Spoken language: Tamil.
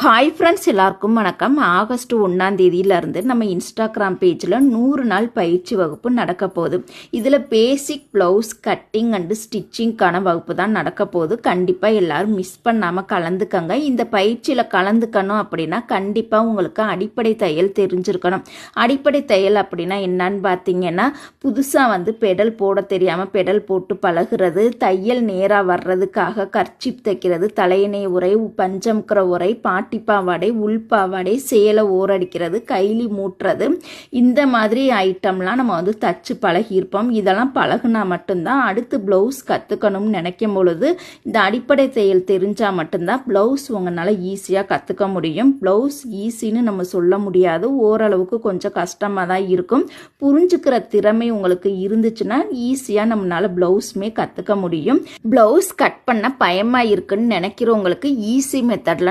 ஹாய் ஃப்ரெண்ட்ஸ், எல்லாருக்கும் வணக்கம். ஆகஸ்ட் 1ஆம் தேதியிலிருந்து நம்ம இன்ஸ்டாகிராம் பேஜில் 100 நாள் பயிற்சி வகுப்பு நடக்க போகுது. இதில் பேசிக் ப்ளவுஸ் கட்டிங் அண்டு ஸ்டிச்சிங்க்கான வகுப்பு தான் நடக்க போகுது. கண்டிப்பாக எல்லோரும் மிஸ் பண்ணாமல் கலந்துக்கங்க. இந்த பயிற்சியில் கலந்துக்கணும் அப்படின்னா கண்டிப்பாக உங்களுக்கு அடிப்படை தையல் தெரிஞ்சிருக்கணும். அடிப்படை தையல் அப்படின்னா என்னன்னு பார்த்தீங்கன்னா, புதுசாக பெடல் போட தெரியாமல் பெடல் போட்டு பழகிறது, தையல் நேராக வர்றதுக்காக கர்ச்சிப் தைக்கிறது, தலையணை உரை, பஞ்சம்கிற உரை, பாட்டிப்பாவாடை, உள்பாவாடை, சேலை ஓரடிக்கிறது, கைலி மூட்டுறது, இந்த மாதிரி ஐட்டம்லாம் நம்ம தச்சு பழகியிருப்போம். இதெல்லாம் பழகுனா மட்டும்தான் அடுத்து ப்ளவுஸ் கற்றுக்கணும்னு நினைக்கும் பொழுது இந்த அடிப்படை தையல் தெரிஞ்சால் மட்டும்தான் ப்ளவுஸ் உங்களால் ஈஸியாக கற்றுக்க முடியும். ப்ளவுஸ் ஈஸின்னு நம்ம சொல்ல முடியாது, ஓரளவுக்கு கொஞ்சம் கஷ்டமாக தான் இருக்கும். புரிஞ்சுக்கிற திறமை உங்களுக்கு இருந்துச்சுன்னா ஈஸியாக நம்மளால் ப்ளவுஸுமே கற்றுக்க முடியும். ப்ளவுஸ் கட் பண்ண பயமாக இருக்குன்னு நினைக்கிறவங்களுக்கு ஈஸி மெத்தடில்